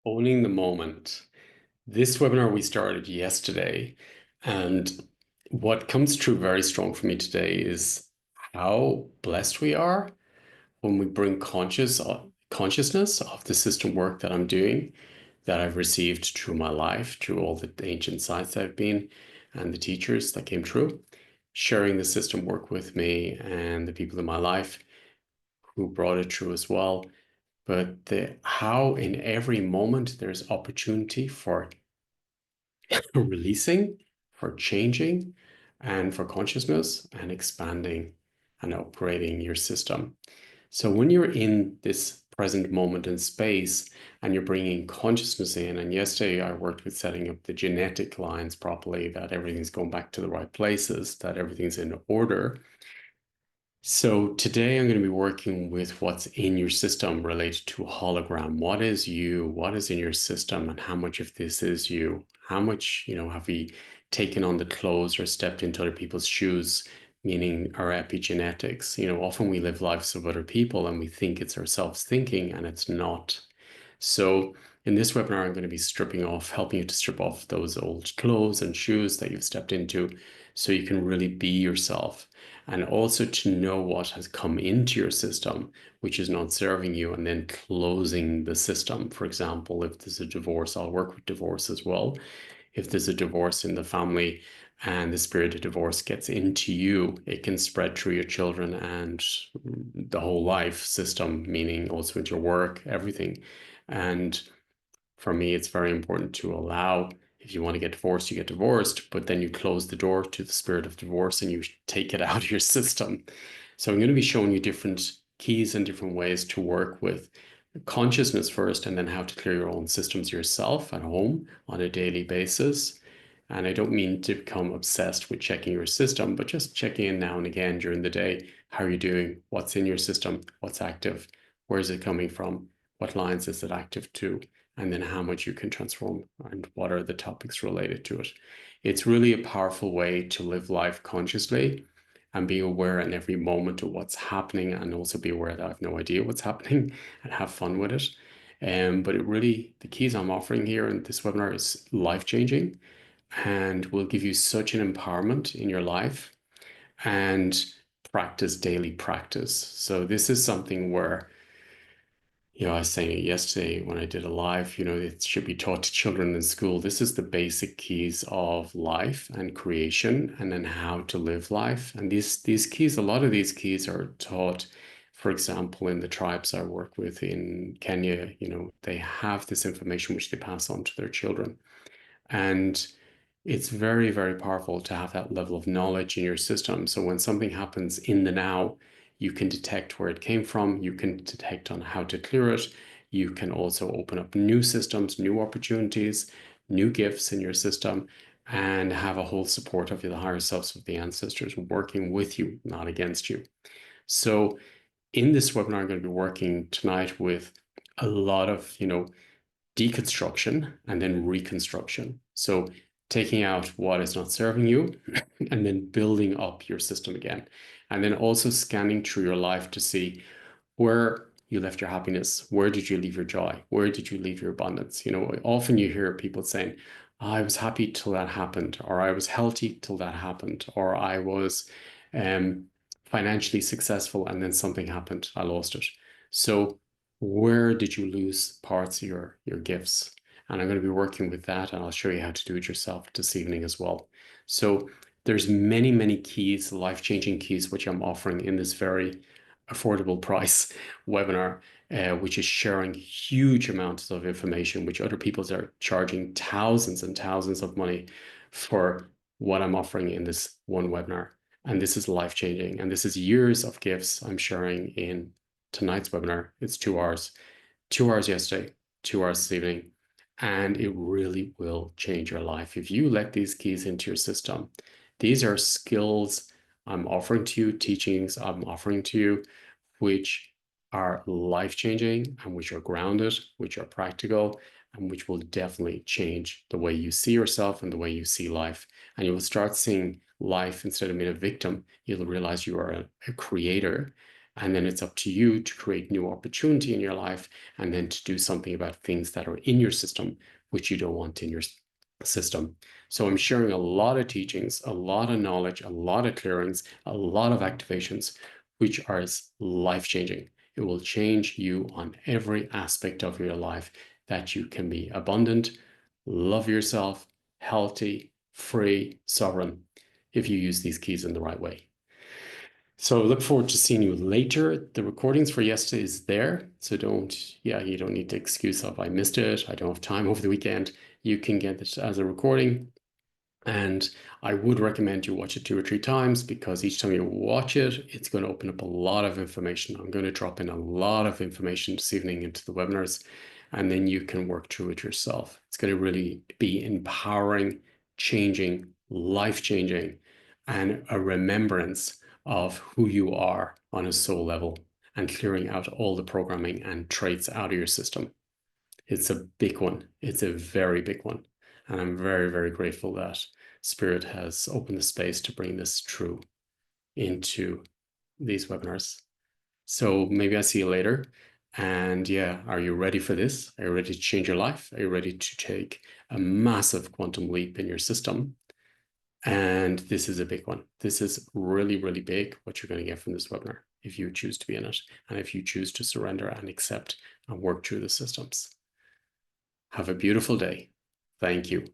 Owning the moment. This webinar we started yesterday, and what comes through very strong for me today is how blessed we are when we bring consciousness of the system work that I'm doing, that I've received through my life, through all the ancient sites I've been, and the teachers that came through, sharing the system work with me and the people in my life who brought it through as well. But how in every moment there's opportunity for releasing, for changing, and for consciousness and expanding and upgrading your system. So when you're in this present moment in space and you're bringing consciousness in, and yesterday I worked with setting up the genetic lines properly, that everything's going back to the right places, that everything's in order. So today I'm going to be working with what's in your system related to a hologram. What is you? What is in your system? And how much of this is you? How much, have we taken on the clothes or stepped into other people's shoes, meaning our epigenetics? Often we live lives of other people and we think it's ourselves thinking, and it's not. So in this webinar, I'm going to be helping you to strip off those old clothes and shoes that you've stepped into so you can really be yourself, and also to know what has come into your system, which is not serving you, and then closing the system. For example, if there's a divorce, I'll work with divorce as well. If there's a divorce in the family and the spirit of divorce gets into you, it can spread through your children and the whole life system, meaning also into your work, everything. And for me, it's very important to allow, if you want to get divorced, you get divorced, but then you close the door to the spirit of divorce and you take it out of your system. So I'm going to be showing you different keys and different ways to work with consciousness first, and then how to clear your own systems yourself at home on a daily basis. And I don't mean to become obsessed with checking your system, but just checking in now and again during the day. How are you doing? What's in your system? What's active? Where is it coming from? What lines is it active to? And then how much you can transform and what are the topics related to it. It's really a powerful way to live life consciously and be aware in every moment of what's happening, and also be aware that I have no idea what's happening and have fun with it. But the keys I'm offering here in this webinar is life-changing and will give you such an empowerment in your life and practice daily practice. So this is something where, I was saying it yesterday when I did a live, it should be taught to children in school. This is the basic keys of life and creation, and then how to live life. And these keys, a lot of these keys are taught, for example, in the tribes I work with in Kenya. They have this information which they pass on to their children. And it's very, very powerful to have that level of knowledge in your system. So when something happens in the now, you can detect where it came from, you can detect on how to clear it. You can also open up new systems, new opportunities, new gifts in your system, and have a whole support of the higher selves of the ancestors working with you, not against you. So in this webinar, I'm going to be working tonight with a lot of, deconstruction and then reconstruction. So taking out what is not serving you and then building up your system again. And then also scanning through your life to see where you left your happiness, where did you leave your joy, where did you leave your abundance. Often you hear people saying, I was happy till that happened, or I was healthy till that happened, or I was financially successful and then something happened, I lost it. So where did you lose parts of your gifts? And I'm going to be working with that, and I'll show you how to do it yourself this evening as well. So there's many, many keys, life-changing keys, which I'm offering in this very affordable price webinar, which is sharing huge amounts of information, which other people are charging thousands and thousands of money for what I'm offering in this one webinar. And this is life-changing. And this is years of gifts I'm sharing in tonight's webinar. It's 2 hours, 2 hours yesterday, 2 hours this evening, and it really will change your life if you let these keys into your system. These are skills I'm offering to you, teachings I'm offering to you, which are life-changing and which are grounded, which are practical, and which will definitely change the way you see yourself and the way you see life. And you will start seeing life instead of being a victim. You'll realize you are a creator, And then it's up to you to create new opportunity in your life and then to do something about things that are in your system, which you don't want in your system. So I'm sharing a lot of teachings, a lot of knowledge, a lot of clearings, a lot of activations, which are life-changing. It will change you on every aspect of your life that you can be abundant, love yourself, healthy, free, sovereign, if you use these keys in the right way. So look forward to seeing you later. The recordings for yesterday is there. So you don't need to excuse of I missed it. I don't have time over the weekend. You can get it as a recording. And I would recommend you watch it 2 or 3 times because each time you watch it, it's going to open up a lot of information. I'm going to drop in a lot of information this evening into the webinars, and then you can work through it yourself. It's going to really be empowering, changing, life-changing, and a remembrance of who you are on a soul level and clearing out all the programming and traits out of your system. It's a big one. It's a very big one. And I'm very, very grateful that Spirit has opened the space to bring this true into these webinars. So maybe I'll see you later. And yeah, are you ready for this? Are you ready to change your life? Are you ready to take a massive quantum leap in your system? And this is a big one. This is really, really big what you're going to get from this webinar if you choose to be in it and if you choose to surrender and accept and work through the systems. Have a beautiful day. Thank you.